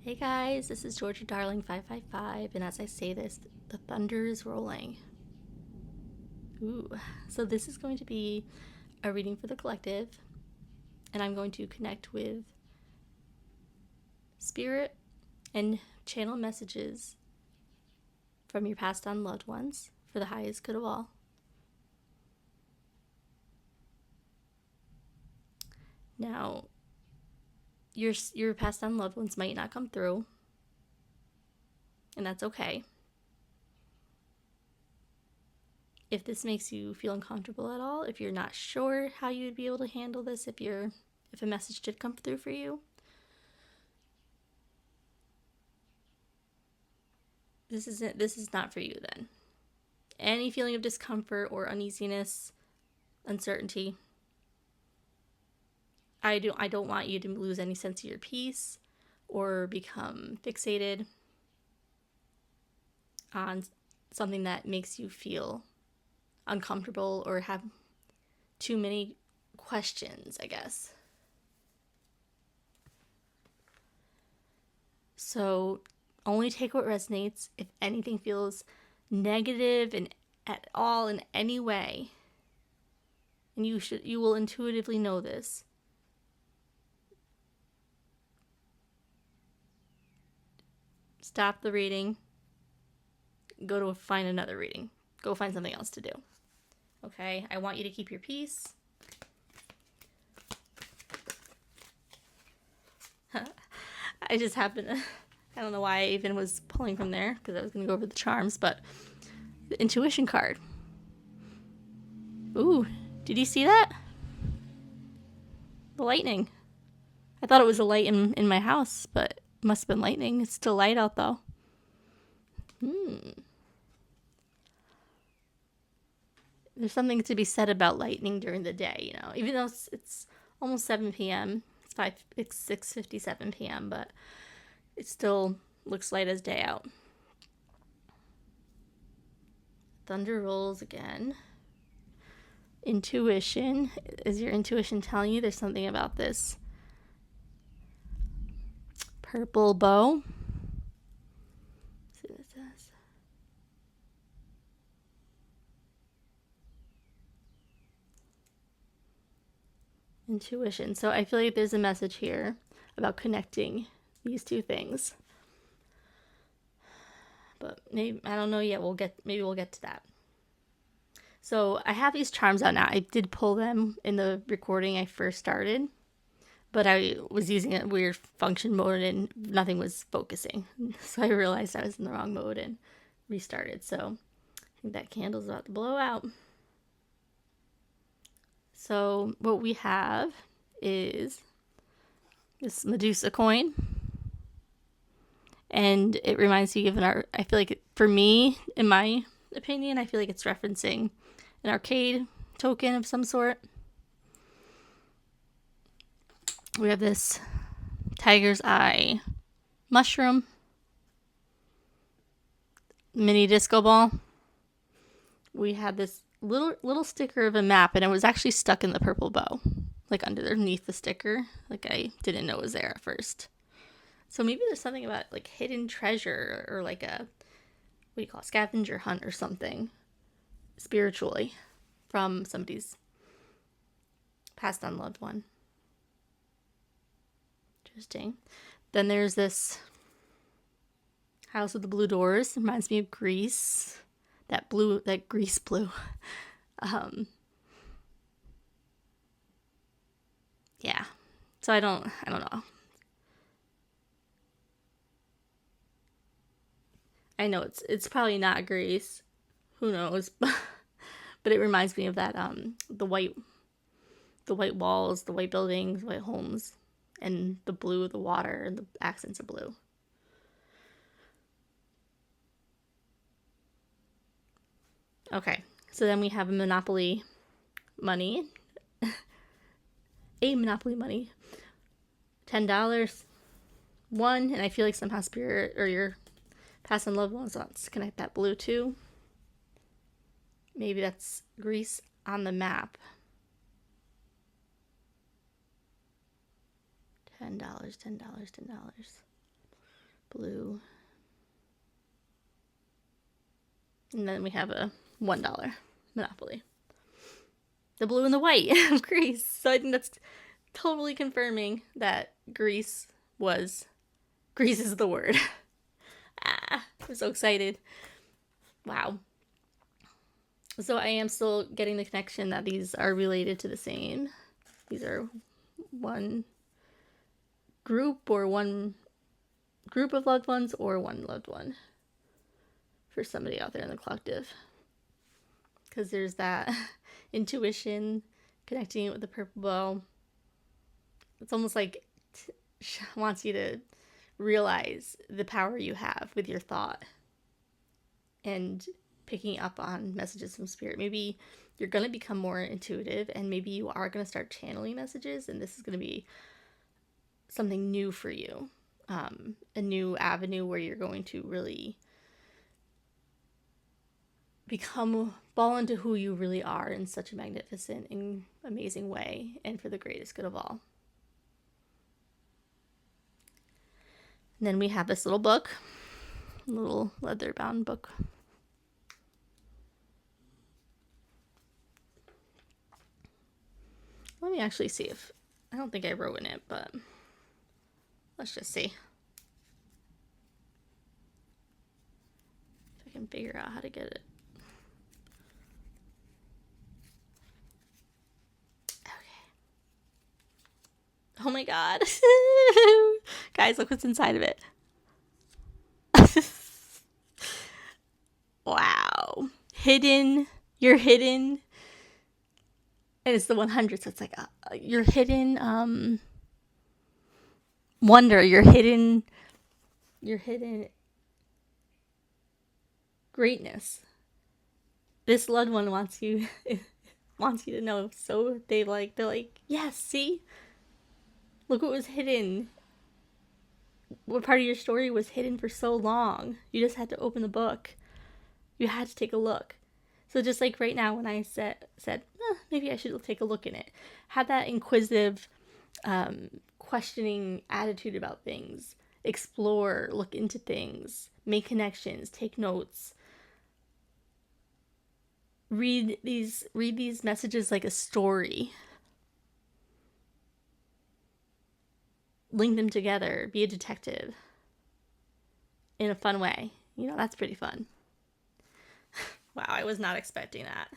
Hey guys, this is Georgia Darling 555, and as I say this, the thunder is rolling. Ooh, so this is going to be a reading for the collective, and I'm going to connect with spirit and channel messages from your passed on loved ones for the highest good of all. Now, your passed on loved ones might not come through, and that's okay. If this makes you feel uncomfortable at all, if you're not sure how you'd be able to handle this, if a message did come through for you, this is not for you then. Any feeling of discomfort or uneasiness, uncertainty, I don't want you to lose any sense of your peace or become fixated on something that makes you feel uncomfortable or have too many questions, I guess. So only take what resonates. If anything feels negative and at all in any way, and you will intuitively know this, stop the reading, go to find another reading, go find something else to do. Okay, I want you to keep your peace. I just happened to, I don't know why I even was pulling from there, because I was going to go over the charms, but the intuition card. Ooh, did you see that? The lightning. I thought it was a light in my house, but it must have been lightning. It's still light out, though. There's something to be said about lightning during the day, even though it's almost 7 p.m. It's 6:57 p.m., but it still looks light as day out. Thunder rolls again. Intuition. Is your intuition telling you there's something about this purple bow? Let's see what it says. Intuition. So I feel like there's a message here about connecting these two things. But maybe, I don't know yet. Maybe we'll get to that. So I have these charms out now. I did pull them in the recording I first started, but I was using a weird function mode and nothing was focusing. So I realized I was in the wrong mode and restarted. So I think that candle's about to blow out. So what we have is this Medusa coin. And it reminds me of I feel like for me, in my opinion, I feel like it's referencing an arcade token of some sort. We have this tiger's eye mushroom, mini disco ball. We had this little sticker of a map, and it was actually stuck in the purple bow, like underneath the sticker. Like I didn't know it was there at first. So maybe there's something about like hidden treasure or like a scavenger hunt or something spiritually from somebody's passed on loved one. Interesting. Then there's this house with the blue doors. It reminds me of Greece. That Grease blue. Yeah. So I don't know. I know it's probably not Greece. Who knows? But it reminds me of that the white walls, the white buildings, white homes, and the blue of the water and the accents of blue. Okay, so then we have a Monopoly money. A Monopoly money. $10. One, and I feel like somehow spirit or your past and loved ones wants to connect that blue too. Maybe that's Greece on the map. $10. blue. And then we have a $1 Monopoly. The blue and the white of Greece. So I think that's totally confirming that Greece is the word. I'm so excited. Wow. So I am still getting the connection that these are related to the same. These are one group or one group of loved ones or one loved one for somebody out there in the collective. Because there's that intuition connecting it with the purple bow. It's almost like wants you to realize the power you have with your thought and picking up on messages from spirit. Maybe you're going to become more intuitive, and maybe you are going to start channeling messages, and this is going to be something new for you, a new avenue where you're going to really fall into who you really are in such a magnificent and amazing way, and for the greatest good of all. And then we have this little book, little leather-bound book. Let me actually see if, I don't think I wrote in it, but let's just see. If I can figure out how to get it. Okay. Oh my god. Guys, look what's inside of it. Wow. You're hidden. And it's the 100, so it's like your hidden wonder, your hidden greatness. This loved one wants you to know. So they're like, yes, see? Look what was hidden. What part of your story was hidden for so long? You just had to open the book. You had to take a look. So just like right now when I said maybe I should take a look in it. Have that inquisitive, questioning attitude about things. Explore, look into things, make connections, take notes. Read these messages like a story. Link them together. Be a detective. In a fun way. You know, that's pretty fun. Wow, I was not expecting that.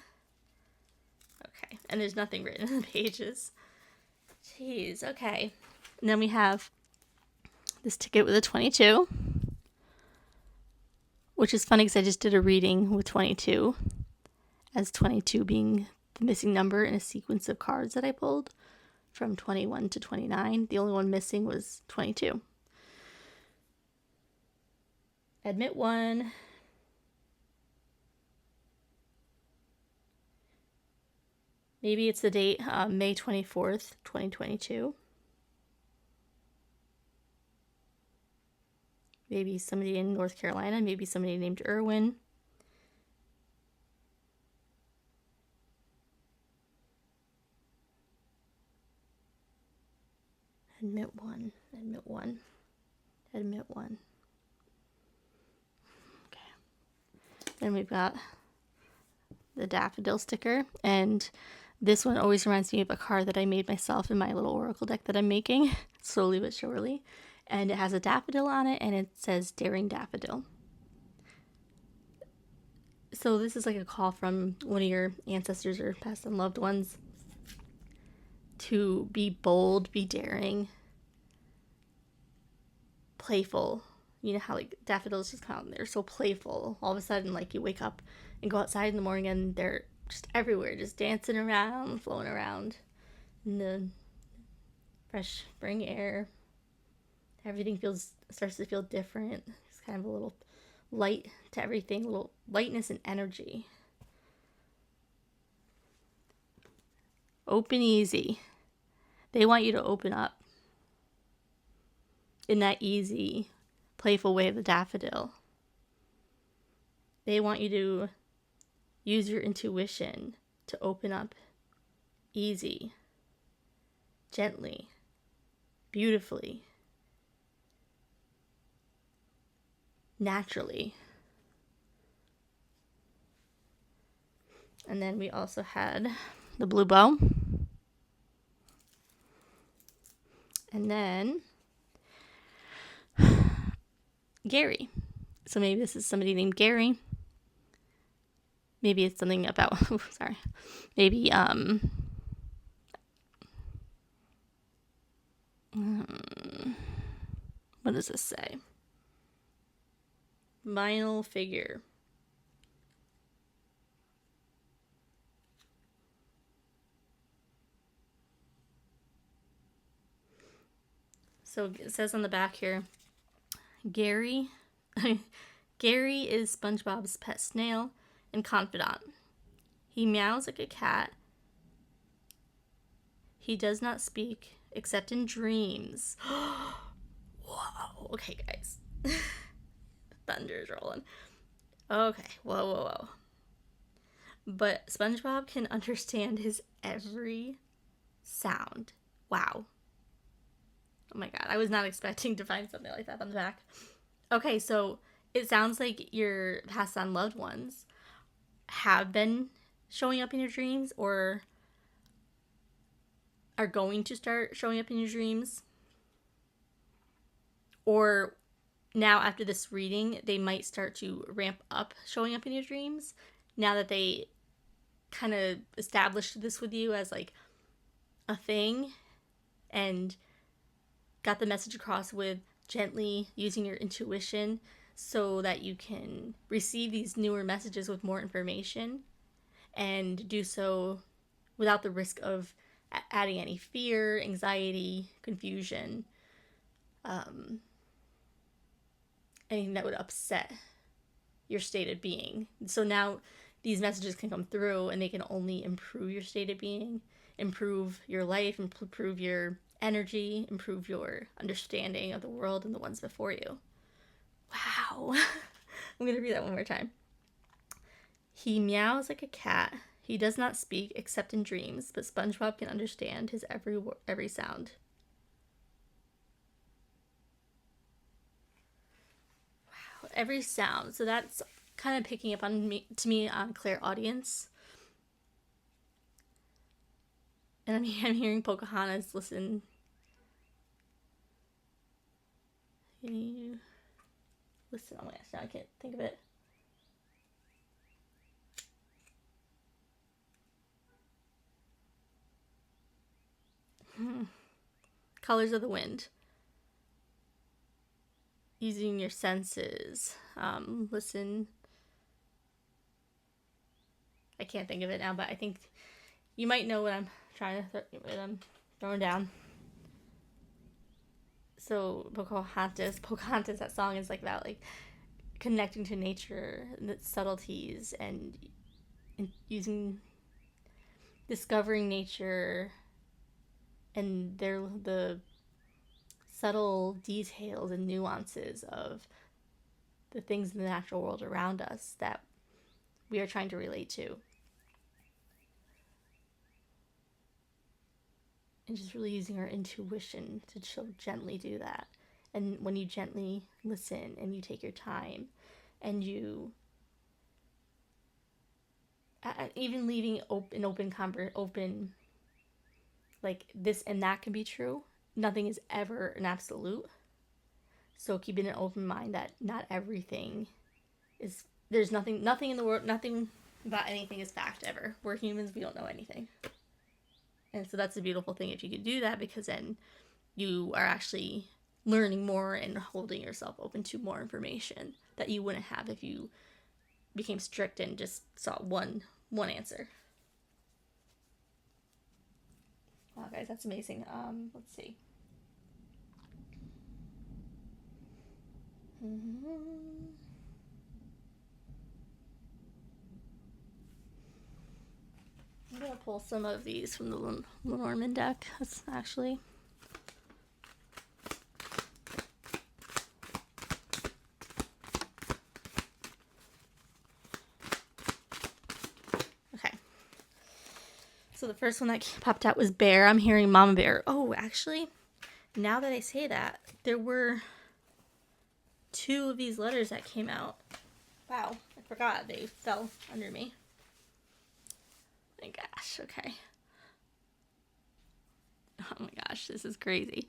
Okay, and there's nothing written in the pages. Jeez, okay. And then we have this ticket with a 22, which is funny because I just did a reading with 22, as 22 being the missing number in a sequence of cards that I pulled from 21 to 29. The only one missing was 22. Admit one. Maybe it's the date, May 24th, 2022. Maybe somebody in North Carolina. Maybe somebody named Irwin. Admit one. Admit one. Admit one. Okay. Then we've got the daffodil sticker, and this one always reminds me of a card that I made myself in my little oracle deck that I'm making slowly but surely, and it has a daffodil on it, and it says Daring Daffodil. So this is like a call from one of your ancestors or past and loved ones to be bold, be daring, playful. You know how like daffodils just come out and they're so playful. All of a sudden, like you wake up and go outside in the morning and they're just everywhere, just dancing around, flowing around in the fresh spring air. Everything starts to feel different. It's kind of a little light to everything, a little lightness and energy. Open easy. They want you to open up in that easy, playful way of the daffodil. They want you to use your intuition to open up easy, gently, beautifully. naturally. And then we also had the blue bow. And then Gary. So maybe this is somebody named Gary. Maybe it's something about, sorry. Maybe, what does this say? Vinyl figure. So it says on the back here, Gary is SpongeBob's pet snail and confidant. He meows like a cat. He does not speak except in dreams. Whoa. Okay, guys. Thunder's rolling. Okay. Whoa. But SpongeBob can understand his every sound. Wow. Oh my god. I was not expecting to find something like that on the back. Okay, so it sounds like your passed on loved ones have been showing up in your dreams or are going to start showing up in your dreams. Or now after this reading, they might start to ramp up showing up in your dreams now that they kind of established this with you as like a thing and got the message across with gently using your intuition so that you can receive these newer messages with more information and do so without the risk of adding any fear, anxiety, confusion, anything that would upset your state of being. So now these messages can come through and they can only improve your state of being, improve your life, improve your energy, improve your understanding of the world and the ones before you. Wow. I'm going to read that one more time. He meows like a cat. He does not speak except in dreams, but SpongeBob can understand his every sound. Wow, every sound. So that's kind of picking up on me on clairaudience. And I'm hearing Pocahontas listen. Listen, oh my gosh, now I can't think of it. Colors of the Wind. Using your senses. Listen. I can't think of it now, but I think you might know what I'm trying to throwing down. So Pocahontas, that song is like about like connecting to nature and its subtleties and discovering nature and the subtle details and nuances of the things in the natural world around us that we are trying to relate to. And just really using our intuition to gently do that. And when you gently listen and you take your time and you even leaving open like this and that can be true. Nothing is ever an absolute. So keeping an open mind that not everything is, there's nothing in the world, nothing about anything is fact ever. We're humans, we don't know anything. And so that's a beautiful thing if you could do that, because then you are actually learning more and holding yourself open to more information that you wouldn't have if you became strict and just saw one answer. Wow, guys, that's amazing. Let's see. I'm going to pull some of these from the Lenormand deck. That's actually... Okay. So the first one that popped out was Bear. I'm hearing Mama Bear. Oh, actually, now that I say that, there were 2 of these letters that came out. Wow, I forgot they fell under me. Oh my gosh, okay. Oh my gosh, this is crazy.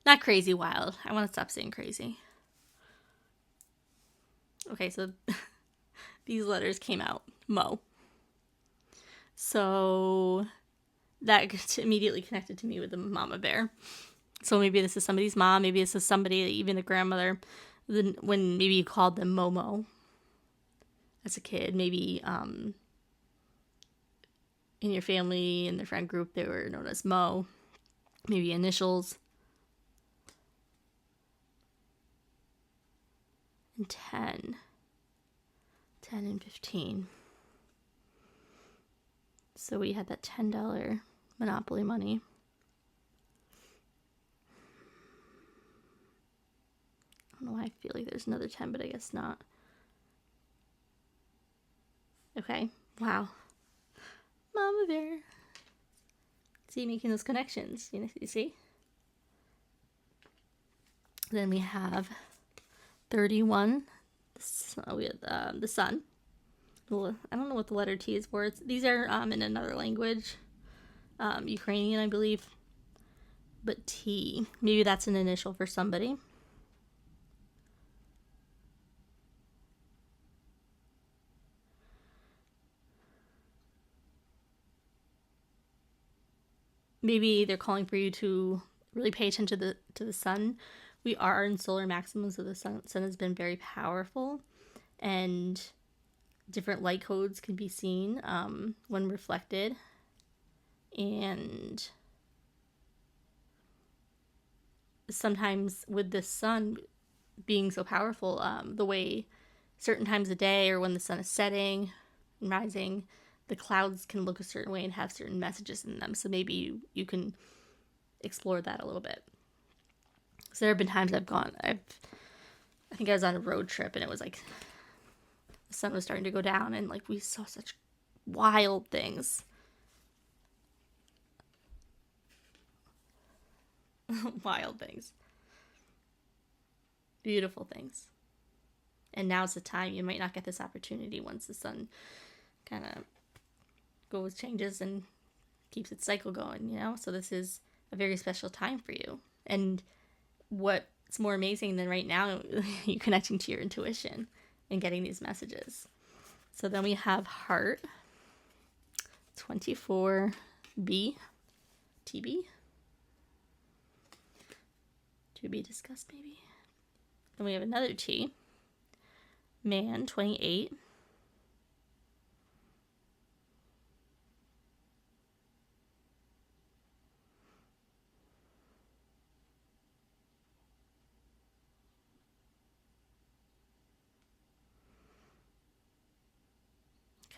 Not crazy, wild. I want to stop saying crazy. Okay, so these letters came out. Mo. So that immediately connected to me with the mama bear. So maybe this is somebody's mom. Maybe this is somebody, even a grandmother, when maybe you called them Momo as a kid. Maybe in your family, in their friend group, they were known as Mo. Maybe initials. And 10 and 15. So we had that $10 Monopoly money. I don't know why I feel like there's another 10, but I guess not. Okay. Wow. Mama bear. See, making those connections. You see? Then we have 31. We have the sun. Well, I don't know what the letter T is for. These are in another language. Ukrainian, I believe. But T. Maybe that's an initial for somebody. Maybe they're calling for you to really pay attention to the sun. We are in solar maximum, so the sun has been very powerful, and different light codes can be seen when reflected. And sometimes with the sun being so powerful, the way certain times of day or when the sun is setting and rising, the clouds can look a certain way and have certain messages in them. So maybe you can explore that a little bit. So there have been times I think I was on a road trip and it was like the sun was starting to go down and like we saw such wild things. Wild things. Beautiful things. And now's the time. You might not get this opportunity once the sun kind of changes and keeps its cycle going, So this is a very special time for you. And what's more amazing than right now, you connecting to your intuition and getting these messages. So then we have heart, 24, B, TB, to be discussed maybe. Then we have another T, man, 28.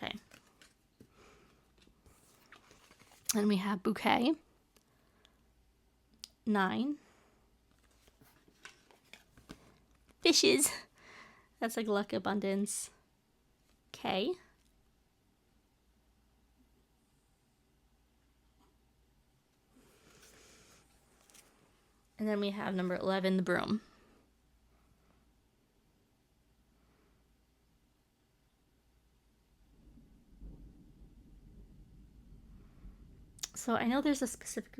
Okay. And we have bouquet, 9. Fishes. That's like luck, abundance. K. And then we have number 11, the broom. So I know there's a specific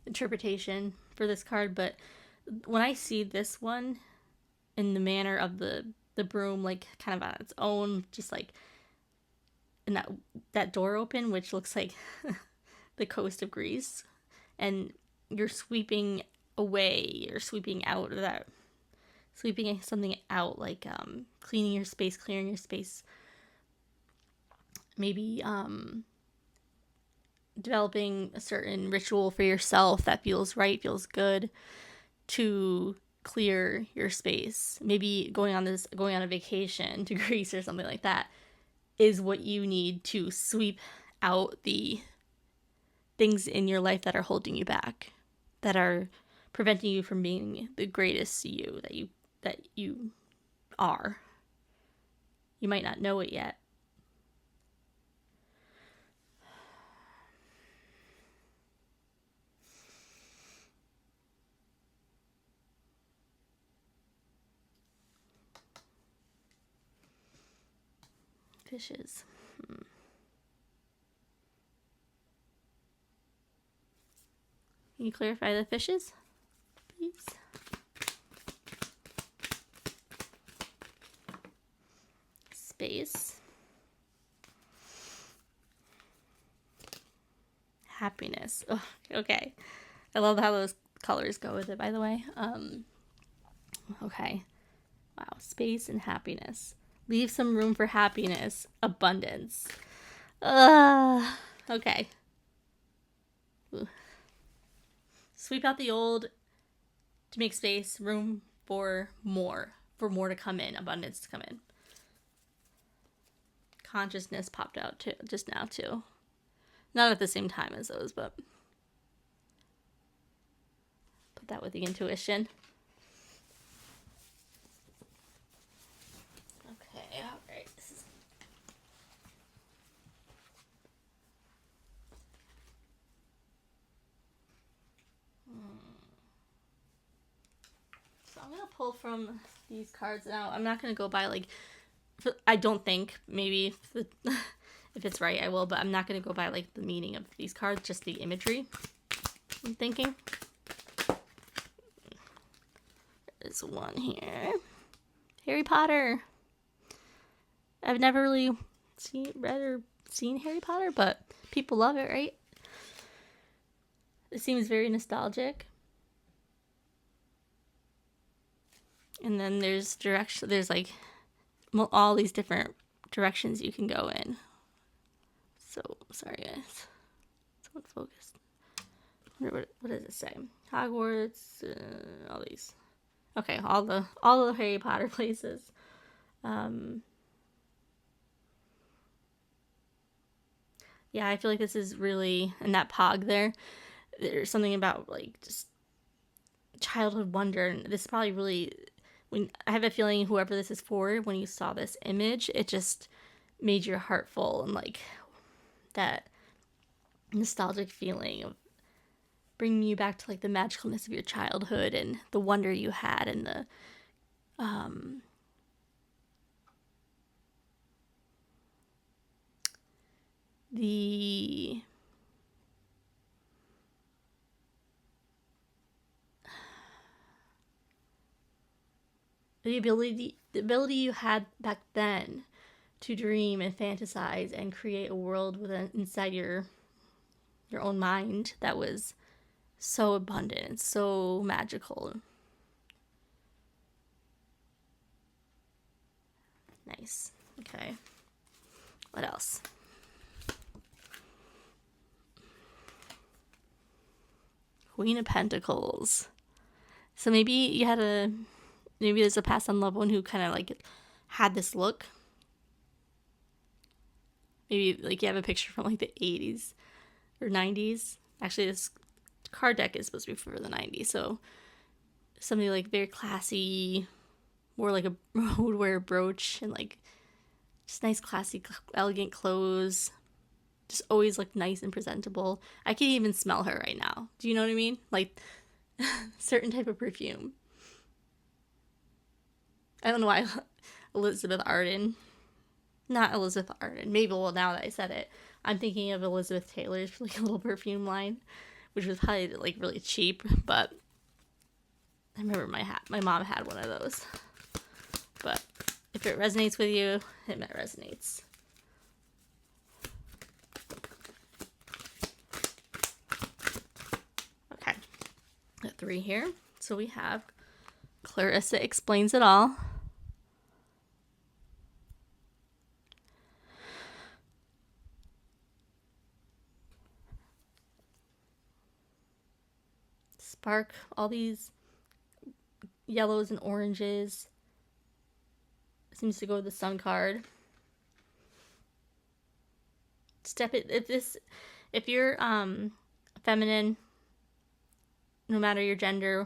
interpretation for this card, but when I see this one in the manner of the broom, like kind of on its own, just like in that door open, which looks like the coast of Greece, and you're sweeping away or sweeping out of that, sweeping something out, like clearing your space, maybe developing a certain ritual for yourself that feels right, feels good to clear your space. Maybe going on a vacation to Greece or something like that is what you need to sweep out the things in your life that are holding you back, that are preventing you from being the greatest you that you are. You might not know it yet. Fishes. Can you clarify the fishes, please? Space. Happiness. Oh, okay. I love how those colors go with it, by the way. Okay. Wow. Space and happiness. Leave some room for happiness. Abundance. Okay. Ooh. Sweep out the old to make space, room for more to come in, abundance to come in. Consciousness popped out too, just now too. Not at the same time as those, but put that with the intuition. Okay, all right. So I'm gonna pull from these cards now. I'm not gonna go by like, I don't think, maybe if it's right I will, but I'm not gonna go by like the meaning of these cards, just the imagery. I'm thinking. There's one here. Harry Potter. I've never really read or seen Harry Potter, but people love it, right? It seems very nostalgic. And then there's like all these different directions you can go in. So, sorry guys. Someone focused. What does it say? Hogwarts, all these. Okay, all the Harry Potter places. Yeah, I feel like this is really, in that pog there's something about like just childhood wonder, and this is probably really, when I have a feeling whoever this is for, when you saw this image, it just made your heart full, and like that nostalgic feeling of bringing you back to like the magicalness of your childhood and the wonder you had, and the ability you had back then to dream and fantasize and create a world inside your own mind that was so abundant and so magical. Nice. Okay. What else? Queen of Pentacles. So maybe there's a past on loved one who kind of like had this look. Maybe like you have a picture from like the 80s or 90s. Actually, this card deck is supposed to be for the 90s. So somebody like very classy, more like would wear a brooch and like just nice, classy, elegant clothes. Just always look nice and presentable. I can even smell her right now. Do you know what I mean? Like certain type of perfume. I don't know why Elizabeth Arden. Not Elizabeth Arden. Maybe, well, now that I said it, I'm thinking of Elizabeth Taylor's like a little perfume line, which was probably like really cheap, but I remember my mom had one of those. But if it resonates with you, it resonates. Okay. Got 3 here. So we have Clarissa Explains It All. Spark, all these yellows and oranges. Seems to go with the Sun card. Step it if you're feminine, no matter your gender,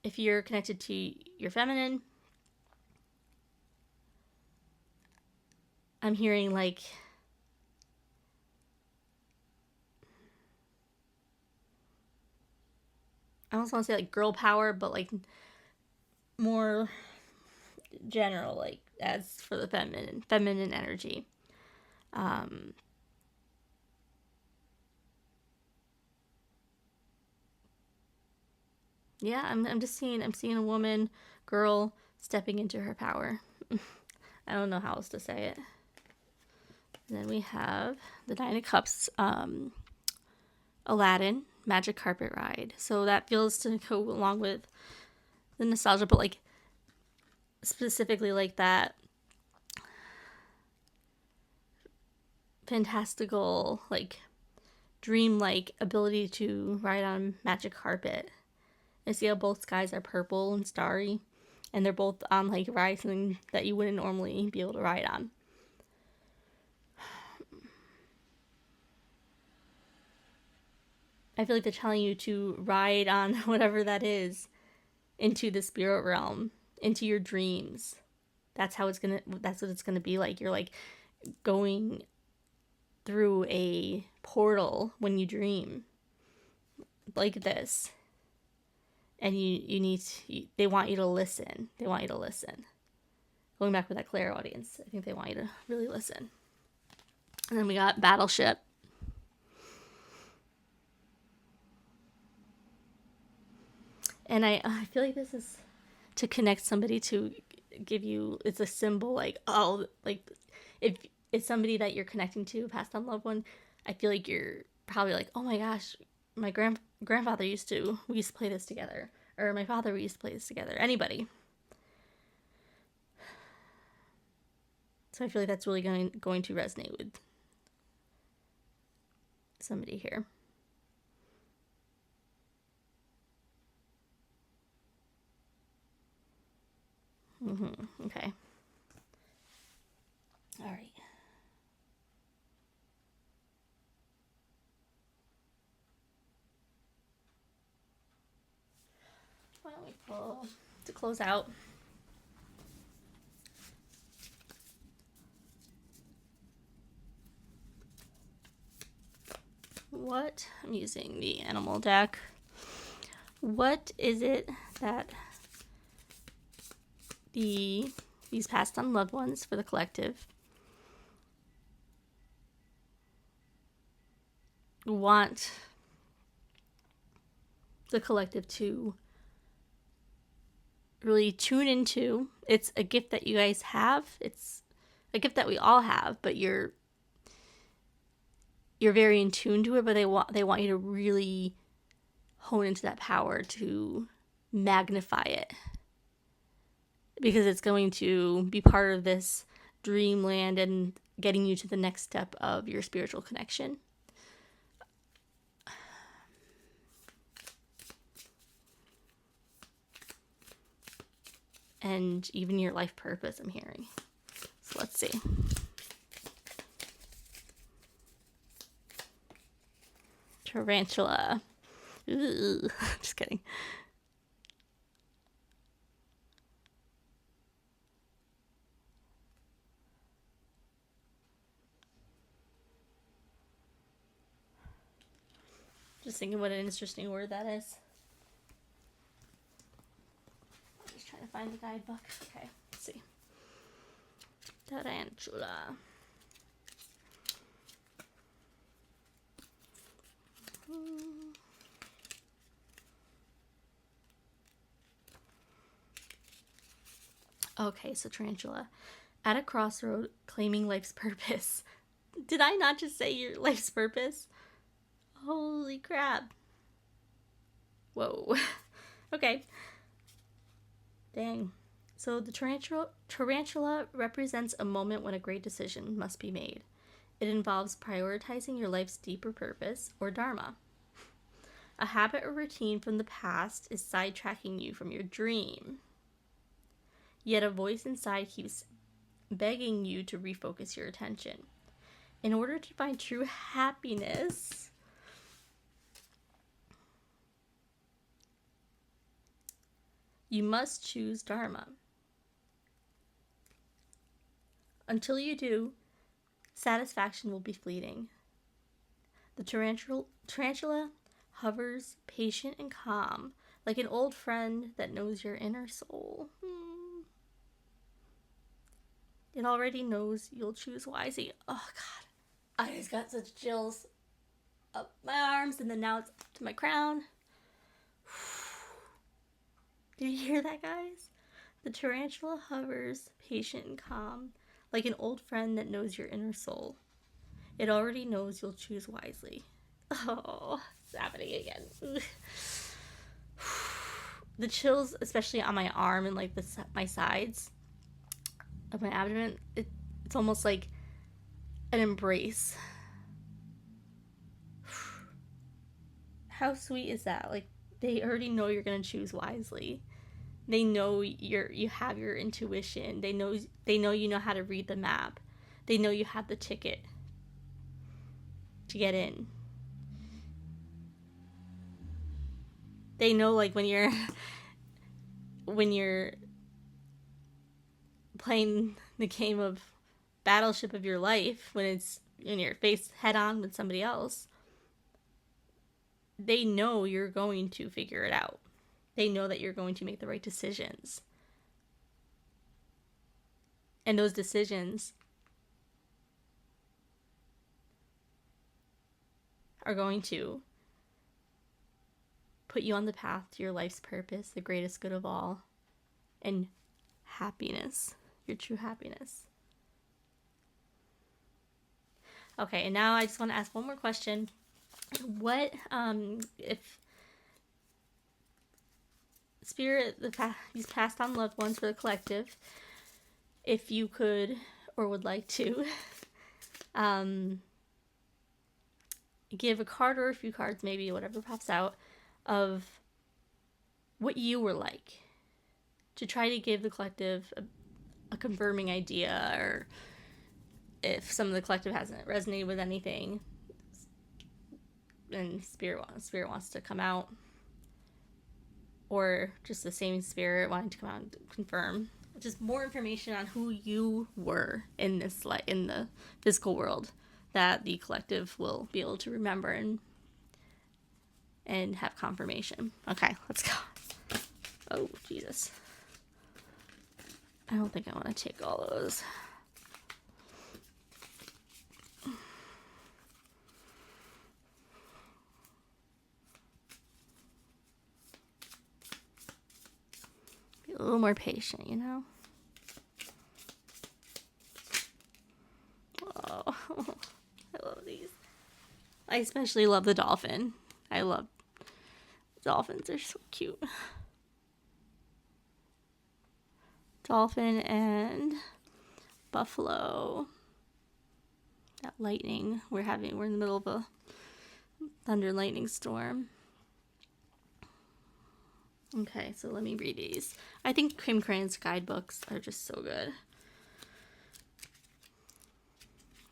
if you're connected to your feminine, I'm hearing like I almost want to say like girl power, but like more general, like as for the feminine energy. Yeah, I'm just seeing a woman, girl stepping into her power. I don't know how else to say it. And then we have the Nine of Cups, Aladdin, Magic Carpet Ride. So that feels to go along with the nostalgia, but like specifically like that fantastical, like dreamlike ability to ride on magic carpet. I see how both skies are purple and starry, and they're both on like rising that you wouldn't normally be able to ride on. I feel like they're telling you to ride on whatever that is into the spirit realm, into your dreams. That's what it's gonna be like. You're like going through a portal when you dream like this. And they want you to listen. Going back with that clairaudience, I think they want you to really listen. And then we got Battleship. And I feel like this is to connect somebody, to give you, it's a symbol like, oh, like if it's somebody that you're connecting to, a passed on loved one, I feel like you're probably like, oh my gosh, my grandfather we used to play this together, or my father, we used to play this together. Anybody. So I feel like that's really going to resonate with somebody here. Okay. All right. Why don't we pull to close out? What? I'm using the animal deck. What is it that these passed on loved ones for the collective want the collective to really tune into? It's a gift that you guys have. It's a gift that we all have, but you're very in tune to it, but they want you to really hone into that power to magnify it, because it's going to be part of this dreamland and getting you to the next step of your spiritual connection. And even your life purpose, I'm hearing. So let's see. Tarantula. Ooh, just kidding. Just thinking what an interesting word that is. I'm just trying to find the guidebook. Okay, let's see. Tarantula. Okay, so tarantula. At a crossroad, claiming life's purpose. Did I not just say your life's purpose? Holy crap. Whoa. Okay. Dang. So the tarantula represents a moment when a great decision must be made. It involves prioritizing your life's deeper purpose, or dharma. A habit or routine from the past is sidetracking you from your dream. Yet a voice inside keeps begging you to refocus your attention. In order to find true happiness, you must choose dharma. Until you do, satisfaction will be fleeting. The tarantula hovers patient and calm, like an old friend that knows your inner soul. It already knows you'll choose wisely. Oh, God. I just got such chills up my arms, and then now it's up to my crown. Did you hear that, guys? The tarantula hovers, patient and calm, like an old friend that knows your inner soul. It already knows you'll choose wisely. Oh, it's happening again. The chills, especially on my arm and like my sides of my abdomen, it's almost like an embrace. How sweet is that? Like, they already know you're gonna choose wisely. They know you have your intuition. They know you know how to read the map. They know you have the ticket to get in. They know, like, when you're playing the game of battleship of your life, when you're face head on with somebody else, they know you're going to figure it out. They know that you're going to make the right decisions. And those decisions are going to put you on the path to your life's purpose, the greatest good of all, and happiness, your true happiness. Okay, and now I just want to ask one more question. What, if Spirit, these passed on loved ones for the collective, if you could or would like to, give a card or a few cards, maybe, whatever pops out, of what you were like, to try to give the collective a confirming idea, or if some of the collective hasn't resonated with anything and spirit wants to come out, or just the same spirit wanting to come out and confirm just more information on who you were in this in the physical world, that the collective will be able to remember and have confirmation. Okay, let's go. Oh, Jesus. I don't think I want to take all those. Be a little more patient, you know? Oh, I love these. I especially love the dolphin. I love dolphins. They're so cute. Dolphin and buffalo. That lightning we're in the middle of a thunder lightning storm. Okay, so let me read these. I think Kim Crane's guidebooks are just so good.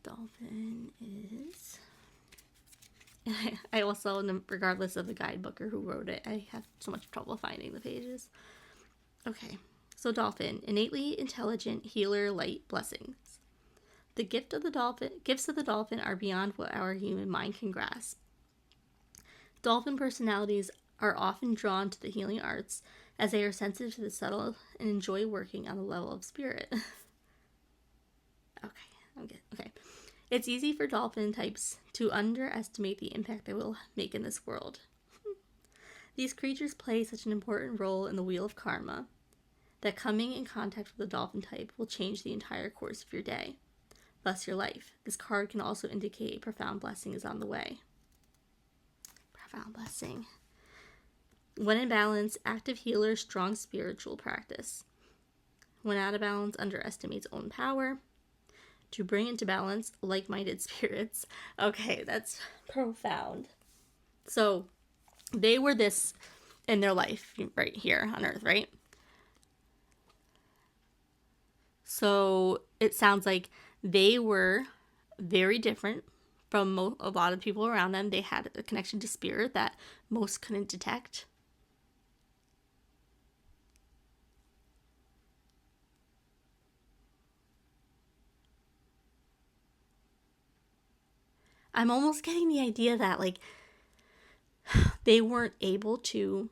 Dolphin is... I also, regardless of the guidebook or who wrote it, I have so much trouble finding the pages. Okay, so dolphin, innately intelligent, healer, light, blessings. The gifts of the dolphin are beyond what our human mind can grasp. Dolphin personalities are often drawn to the healing arts, as they are sensitive to the subtle and enjoy working on the level of spirit. Okay. It's easy for dolphin types to underestimate the impact they will make in this world. These creatures play such an important role in the wheel of karma that coming in contact with the dolphin type will change the entire course of your day, thus your life. This card can also indicate a profound blessing is on the way. Profound blessing. When in balance, active healer, strong spiritual practice. When out of balance, underestimates own power. To bring into balance, like-minded spirits. Okay, that's profound. So, they were this in their life right here on Earth, right? So, it sounds like they were very different from a lot of people around them. They had a connection to spirit that most couldn't detect. I'm almost getting the idea that, like, they weren't able to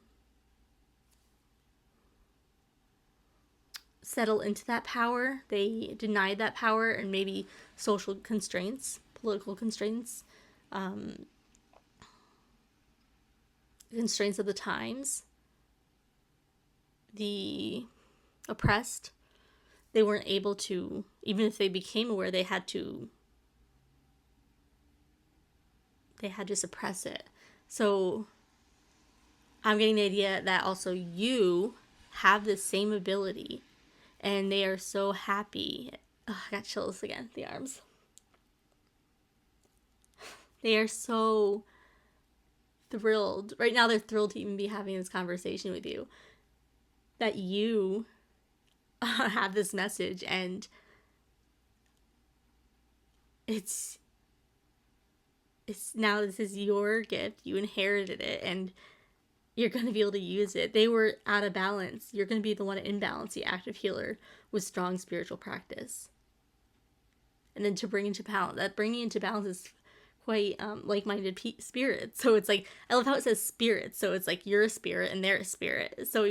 settle into that power. They denied that power, and maybe social constraints, political constraints, constraints of the times, the oppressed. They weren't able to, even if they became aware, they had to suppress it. So I'm getting the idea that also you have the same ability, and they are so happy. Oh, I got chills again, the arms. They are so thrilled. Right now they're thrilled to even be having this conversation with you. That you have this message, and it's now, this is your gift. You inherited it, and you're going to be able to use it. They were out of balance. You're going to be the one in balance, the active healer with strong spiritual practice. And then to bring into balance, that bringing into balance is quite like-minded spirits. So it's like, I love how it says spirits. So it's like you're a spirit and they're a spirit. So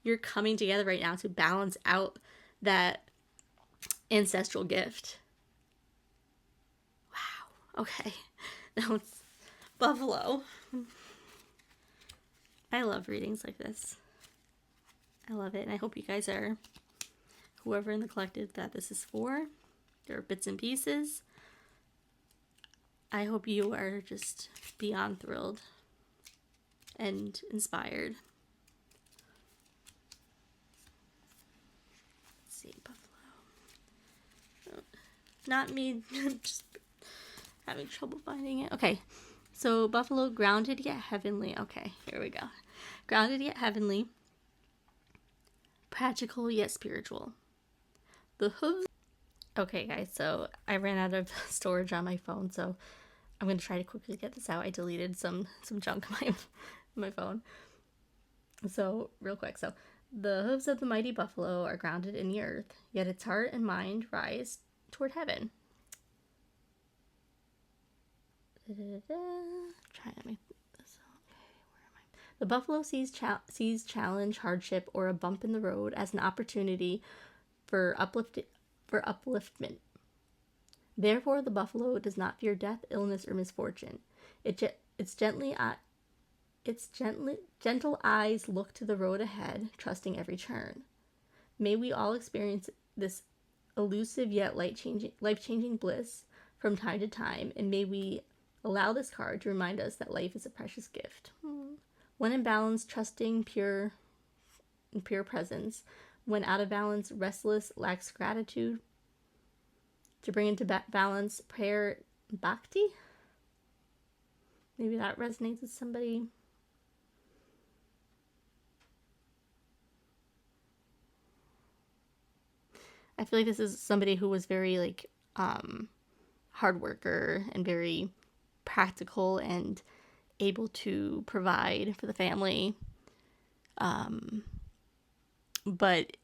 you're coming together right now to balance out that ancestral gift. Wow. Okay. Now it's Buffalo. I love readings like this. I love it. And I hope you guys are, whoever in the collective that this is for, there are bits and pieces. I hope you are just beyond thrilled and inspired. Let's see, Buffalo. Not me, just having trouble finding it. Okay, so Buffalo, grounded yet heavenly. Okay, here we go. Grounded yet heavenly. Practical yet spiritual. The hooves. Okay, guys, so I ran out of storage on my phone, so I'm going to try to quickly get this out. I deleted some junk on my phone. So, real quick. So, the hooves of the mighty buffalo are grounded in the earth, yet its heart and mind rise toward heaven. Trying to make this. Okay, where am I? The buffalo sees challenge, hardship, or a bump in the road as an opportunity for upliftment. Therefore, the buffalo does not fear death, illness, or misfortune. Its gentle eyes look to the road ahead, trusting every turn. May we all experience this elusive yet life-changing bliss from time to time, and may we allow this card to remind us that life is a precious gift. When in balance, trusting, pure presence. When out of balance, restless, lacks gratitude. To bring into balance, prayer, bhakti. Maybe that resonates with somebody. I feel like this is somebody who was very hard worker and very practical and able to provide for the family. But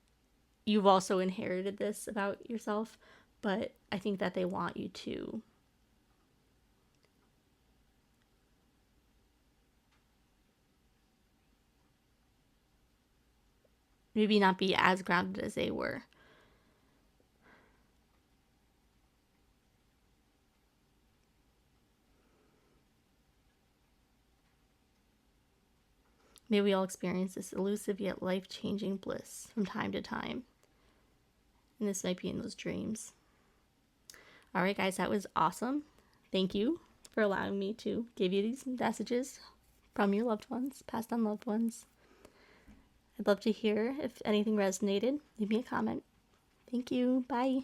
you've also inherited this about yourself, but I think that they want you to maybe not be as grounded as they were. May we all experience this elusive yet life-changing bliss from time to time. And this might be in those dreams. All right, guys, that was awesome. Thank you for allowing me to give you these messages from your loved ones, passed on loved ones. I'd love to hear if anything resonated. Leave me a comment. Thank you. Bye.